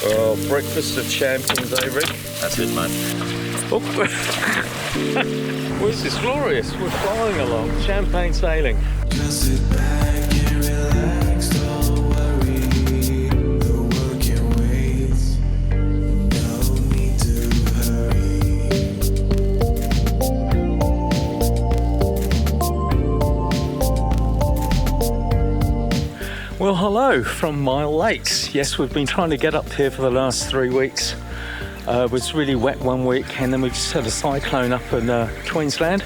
Oh, breakfast of champions, eh, Rick? That's it, mate. Oh. Well, this is glorious. We're flying along. Champagne sailing. Just sit back and relax, don't worry. The world can wait. No need to hurry. Well, hello from Myall Lakes. Yes, we've been trying to get up here for the last 3 weeks. It was really wet one week, and then we just had a cyclone up in Queensland,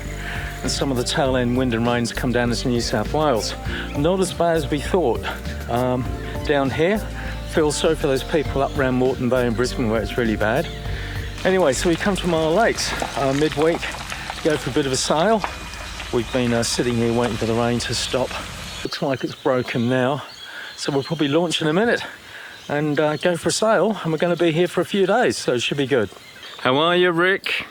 and some of the tail end wind and rains come down into New South Wales. Not as bad as we thought. Down here, feel sorry for those people up around Moreton Bay in Brisbane where it's really bad. Anyway, so we come to Myall Lakes midweek, go for a bit of a sail. We've been sitting here waiting for the rain to stop. Looks like it's broken now, so we'll probably launch in a minute and go for a sail, and we're going to be here for a few days, so it should be good. How are you, Rick?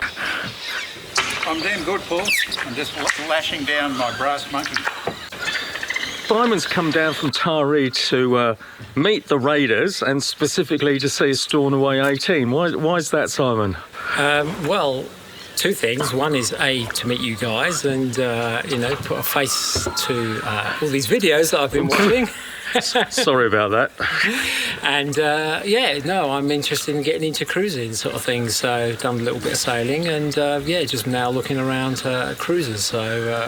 I'm doing good, Paul. I'm just lashing down my brass monkey. Simon's come down from Taree to meet the Raiders, and specifically to see Stornaway 18. Why is that, Simon? Well, two things. One is to meet you guys and put a face to all these videos that I've been watching. Sorry about that. And I'm interested in getting into cruising sort of thing. So done a little bit of sailing, and just now looking around cruises. So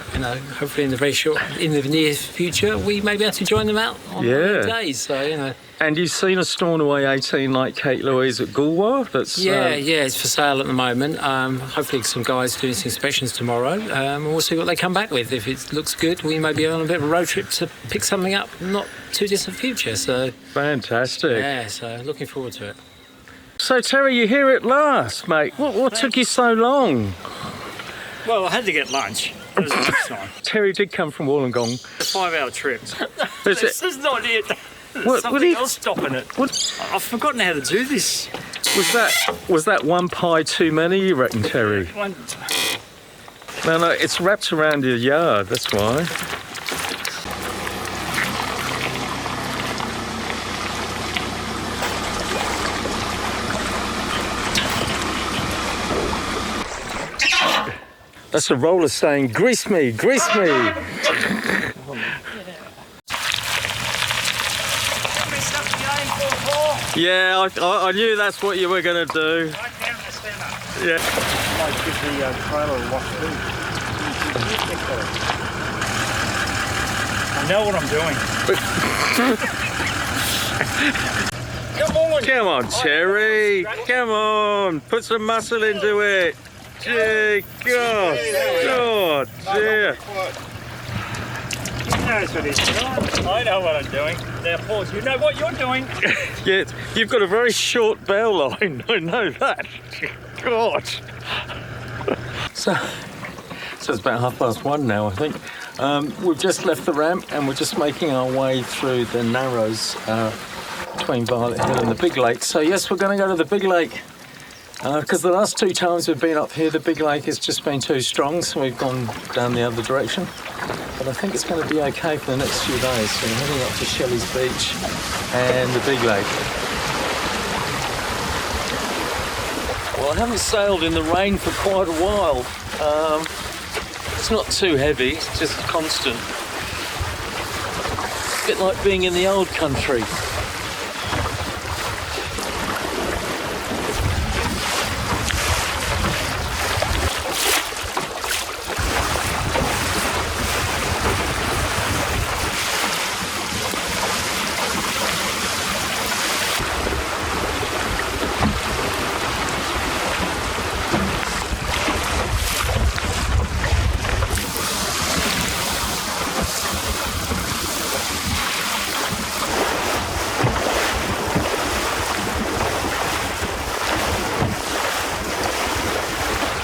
hopefully in the near future, we may be able to join them out on days. So And you've seen a Stornaway 18 light-Katelouise at Goolwa? That's it's for sale at the moment. Hopefully some guys doing some inspections tomorrow, and we'll see what they come back with. If it looks good, we may be on a bit of a road trip to pick something up not too distant future. So fantastic. Yeah, so looking forward to it. So Terry, you're here at last, mate. What took you so long? Well, I had to get lunch. It was lunchtime. Terry did come from Wollongong. A 5-hour trip. This is not it. What Something else stopping it. I've forgotten how to do this. Was that one pie too many, you reckon, Terry? No, it's wrapped around your yard, that's why. That's a roller saying, grease me, grease me. Yeah, I knew that's what you were going to do. Right down the centre. Yeah. Might give the trailer a wash too. I know what I'm doing. Come on, Terry. Come on. Put some muscle into it. Gee, God. God, dear. He knows what he's doing. I know what I'm doing. Now, Paul, you know what you're doing. Yeah, you've got a very short bell line. I know that. God. So it's about 1:30 now, I think. We've just left the ramp, and we're just making our way through the narrows between Violet Hill and the Big Lake. So yes, we're going to go to the Big Lake. Because the last 2 times we've been up here, the Big Lake has just been too strong, so we've gone down the other direction. But I think it's going to be okay for the next few days. So we're heading up to Shelly Beach and the Big Lake. Well, I haven't sailed in the rain for quite a while. It's not too heavy, it's just constant. A bit like being in the old country.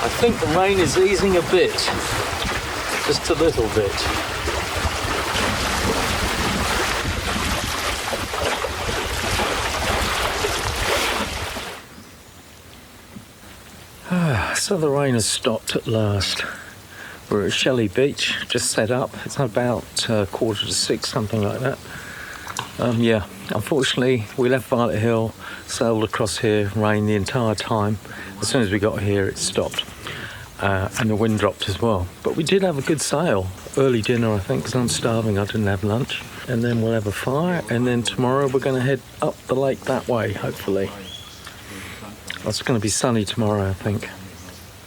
I think the rain is easing a bit, just a little bit. So the rain has stopped at last. We're at Shelly Beach, just set up. It's about 5:45, something like that. unfortunately, we left Violet Hill, sailed across here, rained the entire time. As soon as we got here, it stopped. And the wind dropped as well. But we did have a good sail. Early dinner, I think, because I'm starving. I didn't have lunch. And then we'll have a fire. And then tomorrow we're going to head up the lake that way, hopefully. It's going to be sunny tomorrow, I think.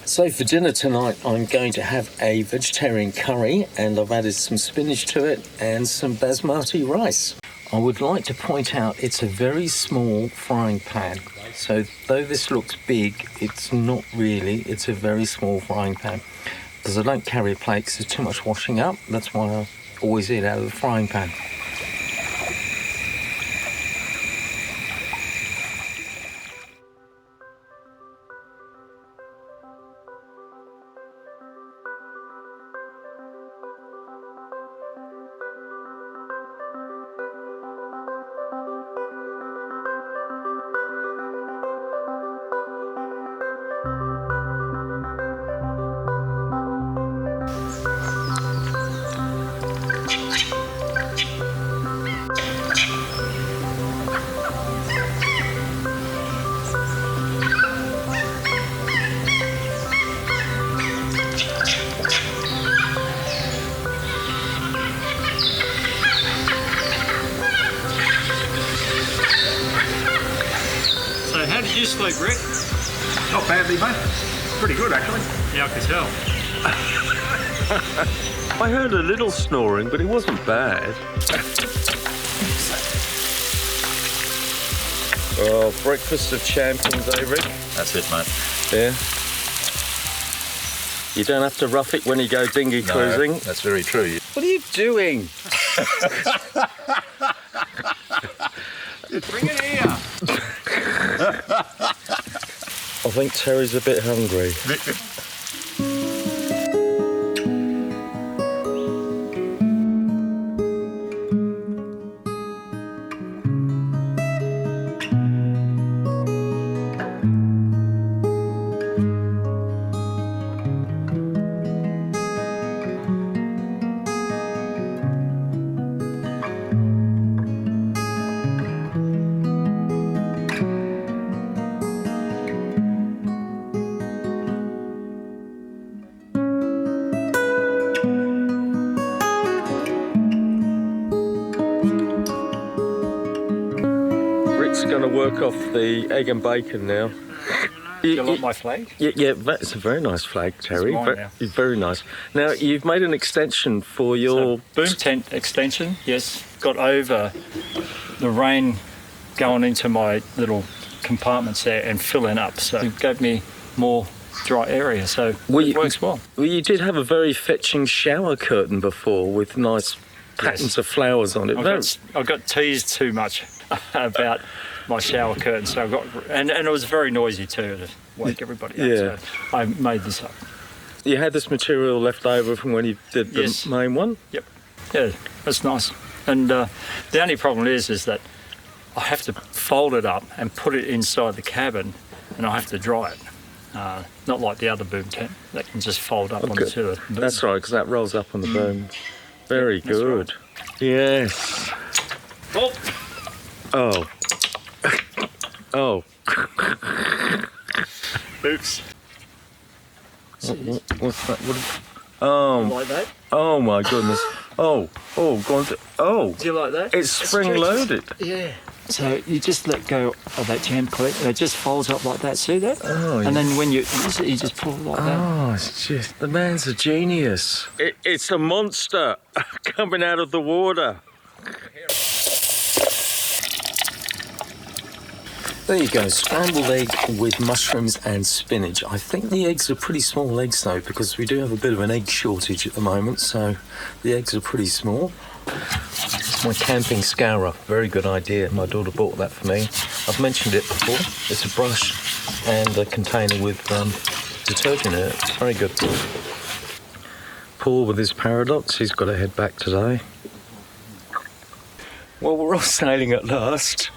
So for dinner tonight, I'm going to have a vegetarian curry, and I've added some spinach to it and some basmati rice. I would like to point out it's a very small frying pan. So though this looks big, it's not really. It's a very small frying pan. Because I don't carry a plate because there's too much washing up. That's why I always eat out of the frying pan. How did you sleep, Rick? Not badly, mate. Pretty good, actually. Yeah, I could tell. I heard a little snoring, but it wasn't bad. Oh, breakfast of champions, eh, Rick? That's it, mate. Yeah. You don't have to rough it when you go dinghy cruising. That's very true. What are you doing? Bring it here. I think Terry's a bit hungry. Going to work off the egg and bacon now. You like my flag? Yeah, that's a very nice flag, Terry. It's mine now. Very nice. Now, you've made an extension for your... So, boom tent extension, yes. Got over the rain going into my little compartments there and filling up. So it gave me more dry area, so it works well. Well, you did have a very fetching shower curtain before with nice patterns of flowers on it. I got teased too much about my shower curtain, so I got and it was very noisy too to wake everybody up. Yeah. So I made this up. You had this material left over from when you did the main one? Yep. Yeah, that's nice. And the only problem is that I have to fold it up and put it inside the cabin, and I have to dry it. Not like the other boom tent that can just fold up onto the boom. That's right, because that rolls up on the boom. Very good. Right. Yes. Oh. Oh. Oh. Oops. What's that? Oh. Like that? Oh my goodness. Oh. Oh, go on. Oh. Do you like that? It's spring-loaded. Yeah. So you just let go of that jam clip, and it just folds up like that. See that? Oh. And then when you use it, you just pull it like that. Oh, it's just the man's a genius. It's a monster coming out of the water. There you go, scrambled egg with mushrooms and spinach. I think the eggs are pretty small eggs though, because we do have a bit of an egg shortage at the moment, so the eggs are pretty small. It's my camping scourer, very good idea. My daughter bought that for me. I've mentioned it before. It's a brush and a container with detergent in it. It's very good. Paul with his paradox, he's got to head back today. Well, we're all sailing at last.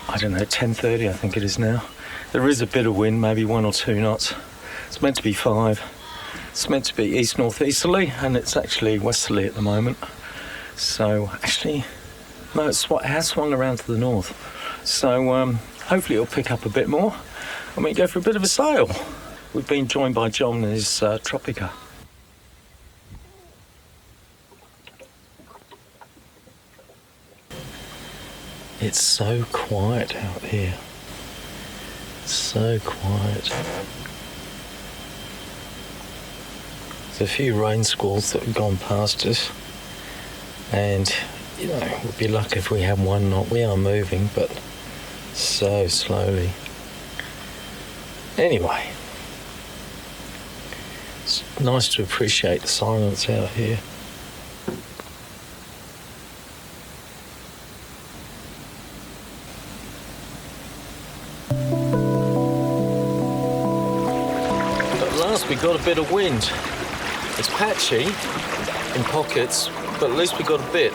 I don't know, 10:30 I think it is now. There is a bit of wind, maybe 1 or 2 knots. It's meant to be 5. It's meant to be east-northeasterly, and it's actually westerly at the moment. So actually No, it has swung around to the north. So hopefully it'll pick up a bit more and we can go for a bit of a sail. We've been joined by John and his Tropica. It's so quiet out here. So quiet. There's a few rain squalls that have gone past us, and you know, we'd be lucky if we had one knot. We are moving, but so slowly. Anyway, it's nice to appreciate the silence out here. We got a bit of wind. It's patchy in pockets, but at least we got a bit.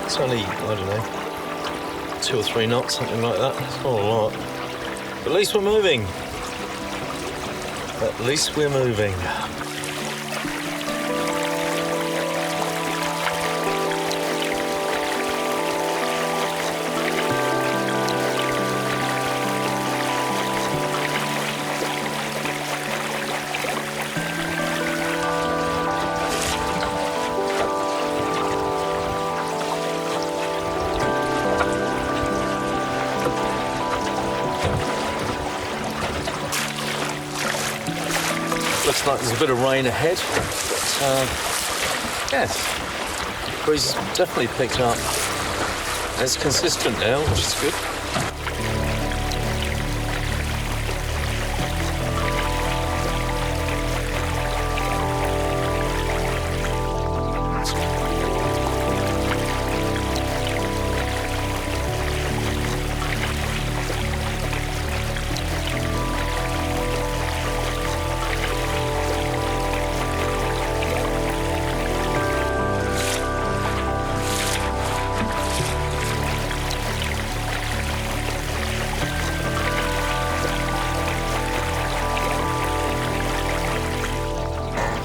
It's only, I don't know, 2 or 3 knots, something like that. It's not a lot. But at least we're moving. At least we're moving. Looks like there's a bit of rain ahead. Yes, breeze has definitely picked up. It's consistent now, which is good.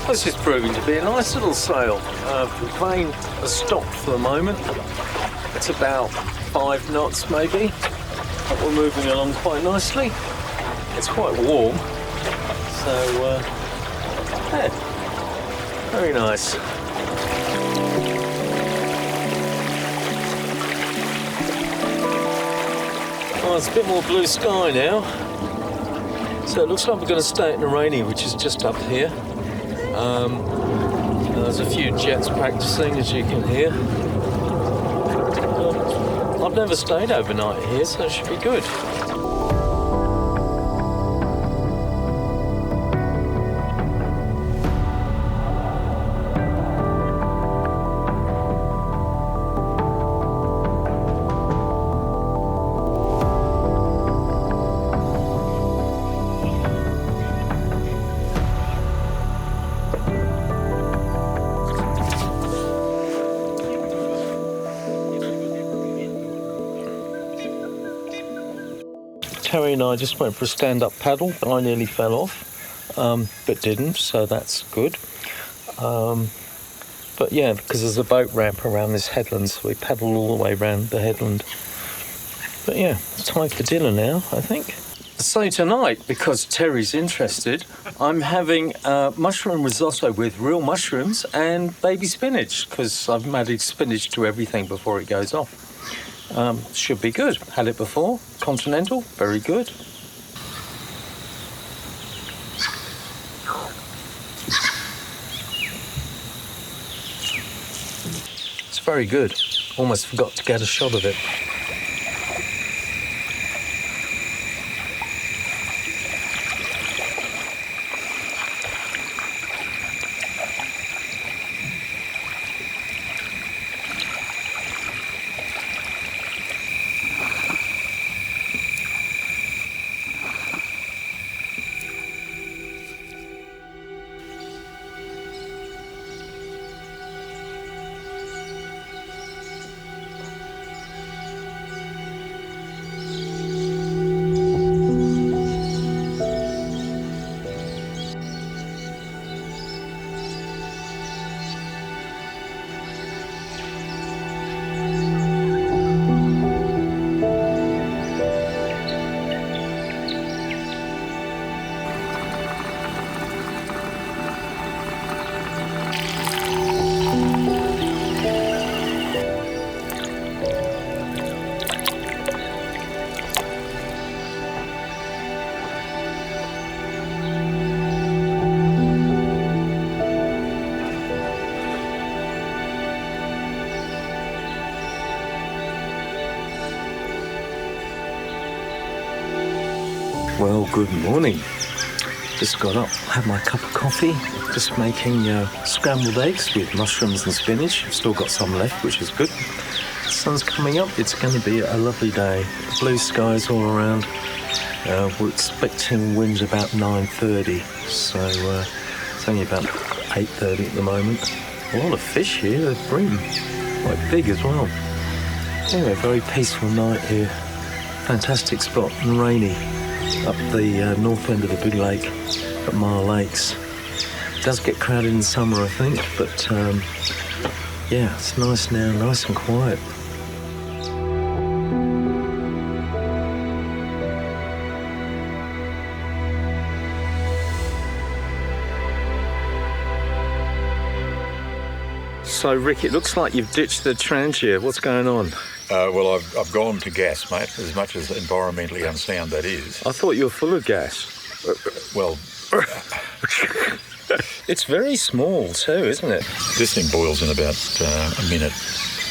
This is proving to be a nice little sail. The plane has stopped for the moment. It's about 5 knots maybe, but we're moving along quite nicely. It's quite warm, so yeah, very nice. Oh, it's a bit more blue sky now. So it looks like we're going to stay at Narani, which is just up here. There's a few jets practicing, as you can hear. I've never stayed overnight here, so it should be good. Terry and I just went for a stand-up paddle. I nearly fell off, but didn't, so that's good. But yeah, because there's a boat ramp around this headland, so we paddled all the way around the headland. But yeah, it's time for dinner now, I think. So tonight, because Terry's interested, I'm having mushroom risotto with real mushrooms and baby spinach, because I've added spinach to everything before it goes off. Should be good. Had it before. Continental, very good. It's very good. Almost forgot to get a shot of it. Well, good morning. Just got up, had my cup of coffee, just making scrambled eggs with mushrooms and spinach. I've still got some left, which is good. The sun's coming up, it's going to be a lovely day. Blue skies all around. We're expecting winds about 9:30, so it's only about 8:30 at the moment. A lot of fish here, they're brim, quite big as well. Anyway, very peaceful night here. Fantastic spot, and rainy up the north end of the big lake at Myall Lakes. It does get crowded in summer, I think, but yeah, it's nice now, nice and quiet. So, Rick, it looks like you've ditched the Trangia. What's going on? Well, I've gone to gas, mate, as much as environmentally unsound that is. I thought you were full of gas. Well, It's very small too, isn't it? this thing boils in about a minute,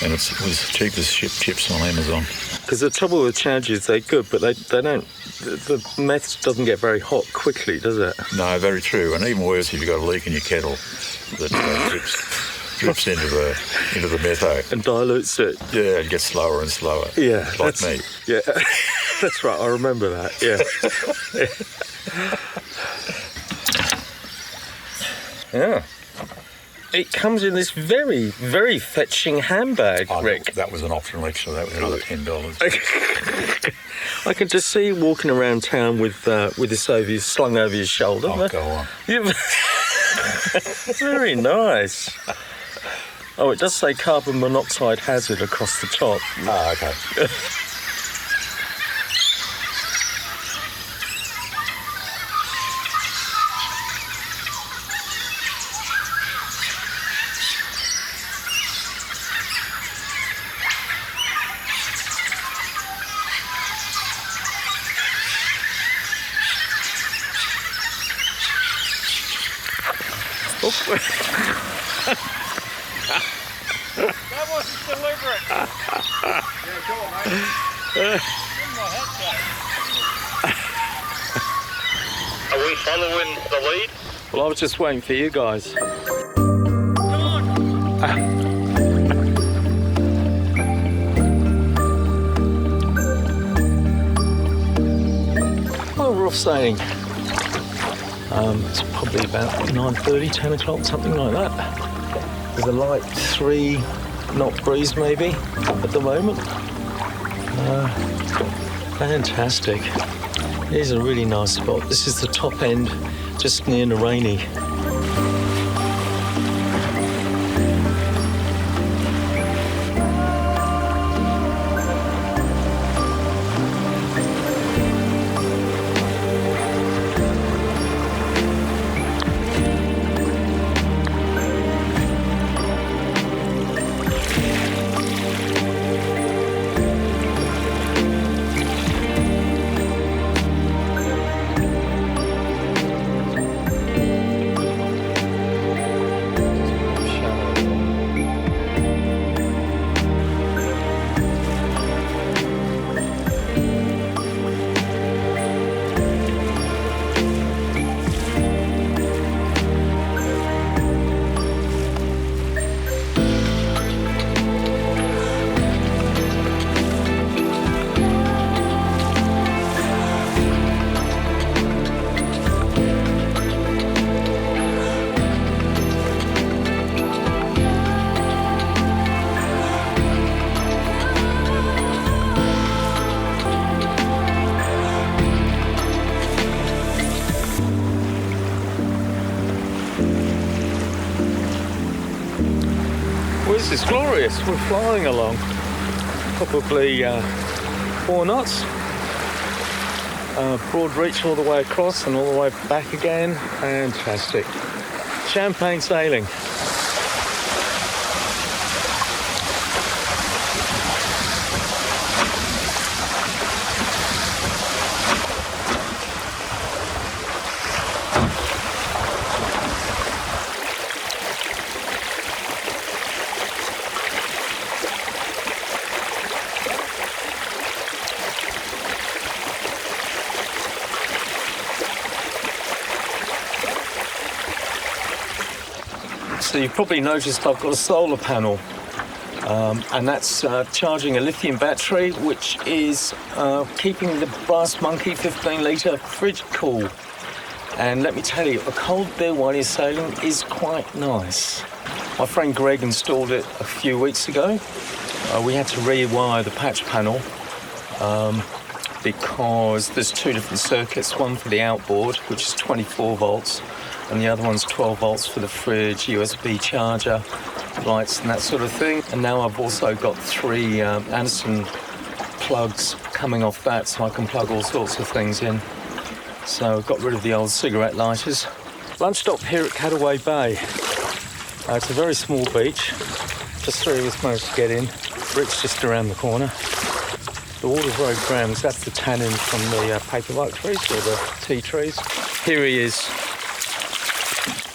and it was cheap as chips on Amazon. Because the trouble with Trangias, they're good, but they don't. The meth doesn't get very hot quickly, does it? No, very true. And even worse if you've got a leak in your kettle that drips into the metho. And dilutes it. Yeah, it gets slower and slower. Yeah, like me. Yeah, that's right. I remember that. Yeah. Yeah. It comes in this very, very fetching handbag, Oh, Rick. that was an optional extra. That was another $10. I can just see you walking around town with this slung over your shoulder. Oh, go on. Yeah. Very nice. Oh, it does say carbon monoxide hazard across the top. Ah, okay. That wasn't deliberate. Yeah, go on, mate. Give me my hat back. Are we following the lead? Well, I was just waiting for you guys. Well, we're off sailing. It's probably about 9:30, 10 o'clock, something like that. There's a light 3-knot breeze maybe at the moment. Fantastic. It is a really nice spot. This is the top end, just near Narani. Well, this is glorious. We're flying along. Probably 4 knots. Broad reach all the way across and all the way back again. Fantastic. Champagne sailing. So you've probably noticed I've got a solar panel, and that's charging a lithium battery, which is keeping the Brass Monkey 15-litre fridge cool. And let me tell you, a cold beer while you're sailing is quite nice. My friend Greg installed it a few weeks ago. We had to rewire the patch panel because there's two different circuits, one for the outboard, which is 24 volts, and the other one's 12 volts for the fridge, USB charger, lights and that sort of thing. And now I've also got 3 Anderson plugs coming off that, so I can plug all sorts of things in. So I've got rid of the old cigarette lighters. Lunch stop here at Cutaway Bay. It's a very small beach. Just 3 of us managed to get in. Rick's just around the corner. The water's very brown. That's the tannin from the paper oak trees or the tea trees. Here he is.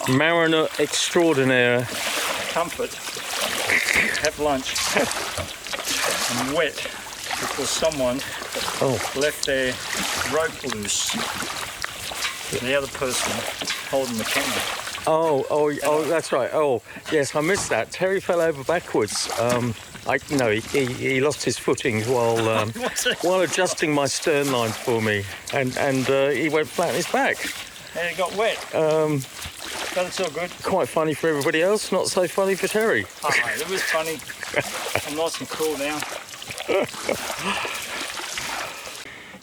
Mariner extraordinaire. Comfort. Have lunch. I'm wet because someone left their rope loose. And the other person holding the camera. Oh, that's right. Oh, yes, I missed that. Terry fell over backwards. He lost his footing while adjusting my stern line for me, and he went flat on his back. And it got wet. But it's all good. Quite funny for everybody else, not so funny for Terry. Oh, it was funny. I'm nice and cool now.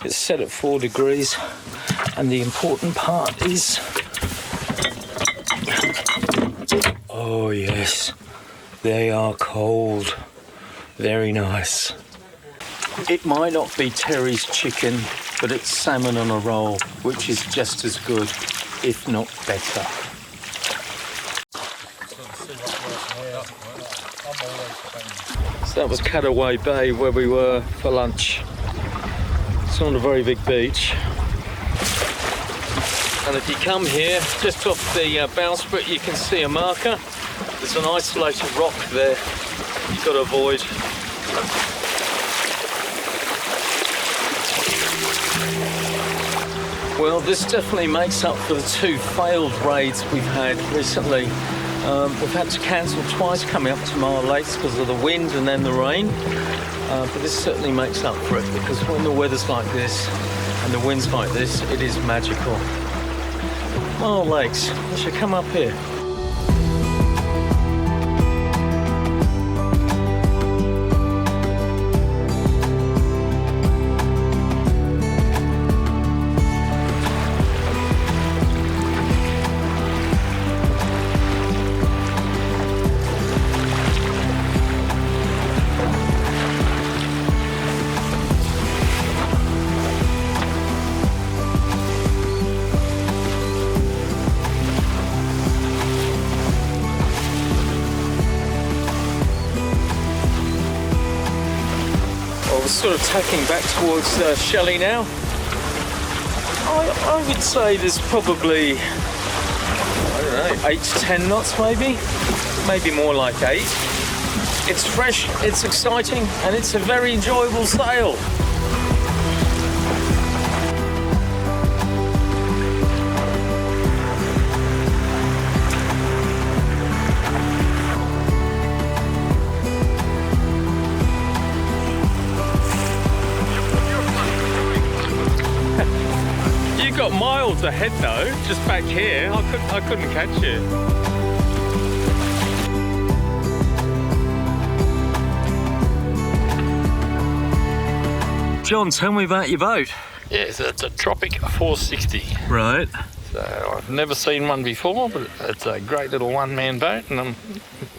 It's set at 4 degrees, and the important part is... Oh yes, they are cold. Very nice. It might not be Terry's chicken, but it's salmon on a roll, which is just as good, if not better. So that was Cutaway Bay, where we were for lunch. It's on a very big beach. And if you come here, just off the bowsprit, you can see a marker. There's an isolated rock there you've got to avoid. Well, this definitely makes up for the 2 failed raids we've had recently. We've had to cancel twice coming up to Myall Lakes because of the wind and then the rain. But this certainly makes up for it, because when the weather's like this and the wind's like this, it is magical. Myall Lakes, you should come up here. Sort of tacking back towards Shelly now. I would say there's probably, I don't know, 8 to 10 knots maybe more like 8. It's fresh, it's exciting, and it's a very enjoyable sail. Got miles ahead though, just back here. I couldn't catch you. John, tell me about your boat. Yeah, so it's a Tropic 460. Right. So I've never seen one before, but it's a great little one-man boat, and I'm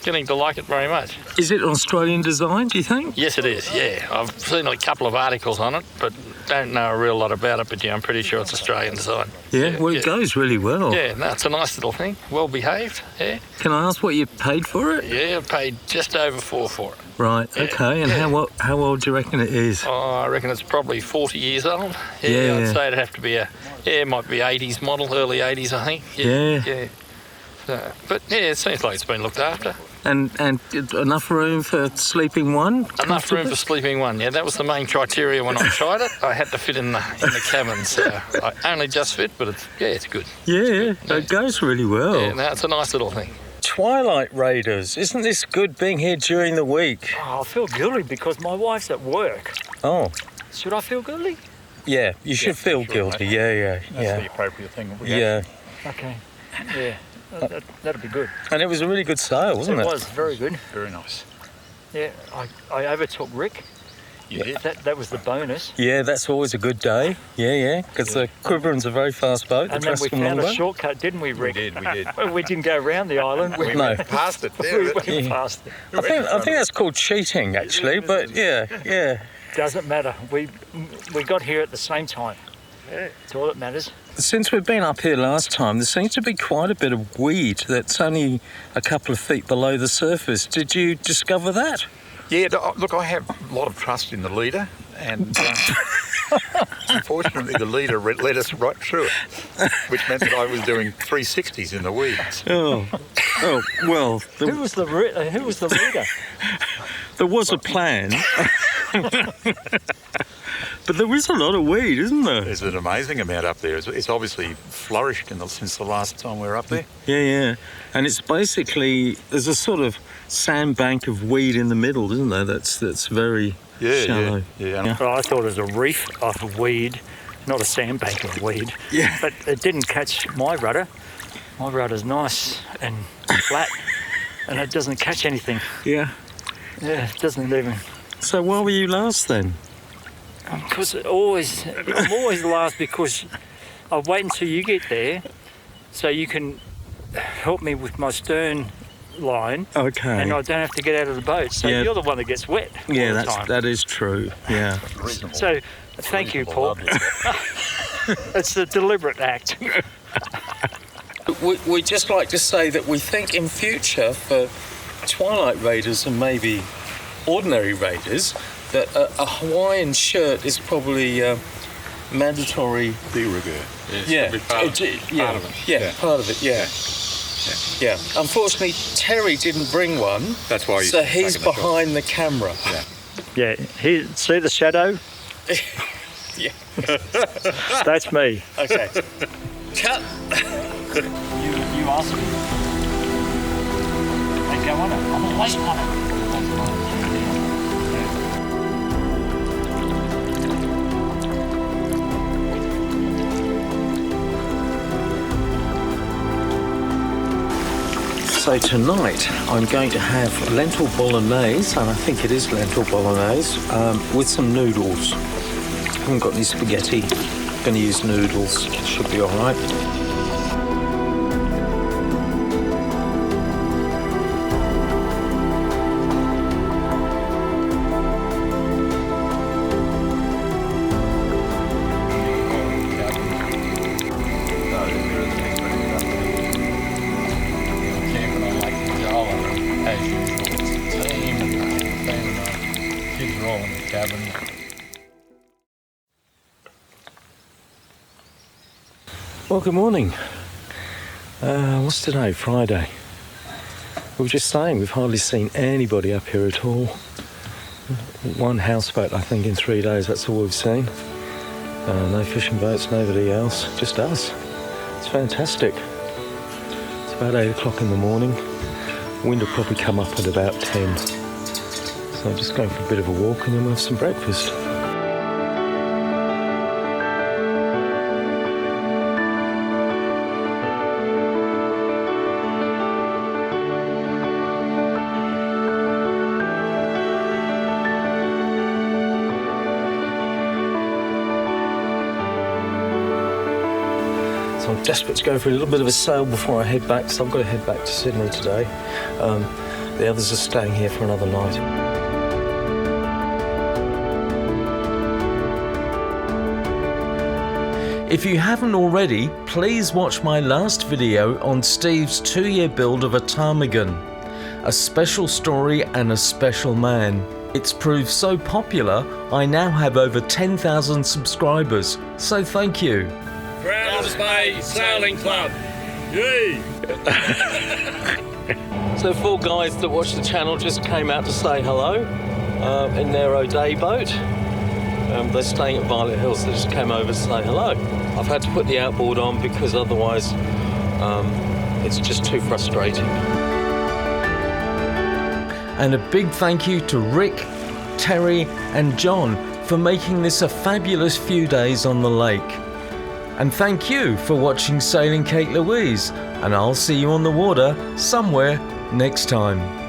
getting to like it very much. Is it Australian design, do you think? Yes, it is, yeah. I've seen a couple of articles on it, but don't know a real lot about it, but yeah, I'm pretty sure it's Australian design. Yeah, well, it goes really well. Yeah, no, it's a nice little thing, well behaved, yeah. Can I ask what you paid for it? Yeah, I paid just over 4 for it. Right, okay, and how old do you reckon it is? Oh, I reckon it's probably 40 years old. Yeah. I'd say it'd have to be it might be 80s model, early 80s, I think. Yeah. So, but yeah, it seems like it's been looked after. And enough room for sleeping one? Enough room for sleeping one, yeah. That was the main criteria when I tried it. I had to fit in the cabin, so I only just fit, but it's good. Yeah, it goes really well. Yeah, no, it's a nice little thing. Twilight Raiders. Isn't this good being here during the week? Oh, I feel guilty because my wife's at work. Oh, Should I feel guilty? yeah, you should feel sure, guilty. mate. Yeah. That's the appropriate thing. Yeah. Okay. Yeah, that'd be good. And it was a really good sail, wasn't it? It was very good. Very nice. Yeah, I overtook Rick. You did. That was the bonus. Yeah, that's always a good day. Yeah, because the Quiberon's a very fast boat. And the then we Drascombe found a Longboat. shortcut, didn't we, Rick? We did. We didn't go around the island. We No. Past it. we went Yeah. past it. I think that's called cheating, actually. But yeah. Doesn't matter. We got here at the same time. That's all that matters. Since we've been up here last time, there seems to be quite a bit of weed that's only a couple of feet below the surface. Did you discover that? Yeah, look, I have a lot of trust in the leader, and unfortunately the leader led us right through it, which meant that I was doing 360s in the weeds. Oh, well, Who was the leader? there was a plan. But there is a lot of weed, isn't there? There's an amazing amount up there. It's obviously flourished since the last time we were up there. Yeah. And it's basically, there's a sort of sandbank of weed in the middle, isn't there? That's very shallow. Yeah. Well, I thought it was a reef of weed, not a sandbank of weed. Yeah. But it didn't catch my rudder. My rudder's nice and flat, and it doesn't catch anything. Yeah. Yeah, it doesn't even. So why were you last then? Because I'm always last because I wait until you get there, so you can help me with my stern line, Okay. and I don't have to get out of the boat. So Yeah. you're the one that gets wet. all Yeah, the time. that is true. Yeah. So thank you, Paul. It's a deliberate act. We just like to say that we think in future for Twilight Raiders and maybe ordinary raiders that a Hawaiian shirt is probably mandatory. De rigueur. Yeah, part of it. Yeah, part of it. Yeah. Unfortunately, Terry didn't bring one, That's why so he's taking the shot. behind the camera. Yeah, here, see the shadow? Yeah. That's me. Okay. Cut. You asked me. Hey, go on it. I'm waiting on it. So tonight I'm going to have lentil bolognese, and I think it is lentil bolognese, with some noodles. I haven't got any spaghetti. I'm going to use noodles. Should be all right. Well, good morning. What's today? Friday. We were just saying we've hardly seen anybody up here at all. One houseboat, I think, in 3 days. That's all we've seen. No fishing boats, nobody else, just us. It's fantastic. It's about 8 o'clock in the morning. Wind will probably come up at about 10. So I'm just going for a bit of a walk and then we'll have some breakfast. So I'm desperate to go for a little bit of a sail before I head back, so I've got to head back to Sydney today. The others are staying here for another night. If you haven't already, please watch my last video on Steve's 2-year build of a ptarmigan. A special story and a special man. It's proved so popular, I now have over 10,000 subscribers, so thank you. Browns Bay Sailing Club. Yay! So 4 guys that watch the channel just came out to say hello in their O'Day boat. They're staying at Violet Hills, they just came over to say hello. I've had to put the outboard on because otherwise it's just too frustrating. And a big thank you to Rick, Terry and John for making this a fabulous few days on the lake. And thank you for watching Sailing Kate Louise, and I'll see you on the water somewhere next time.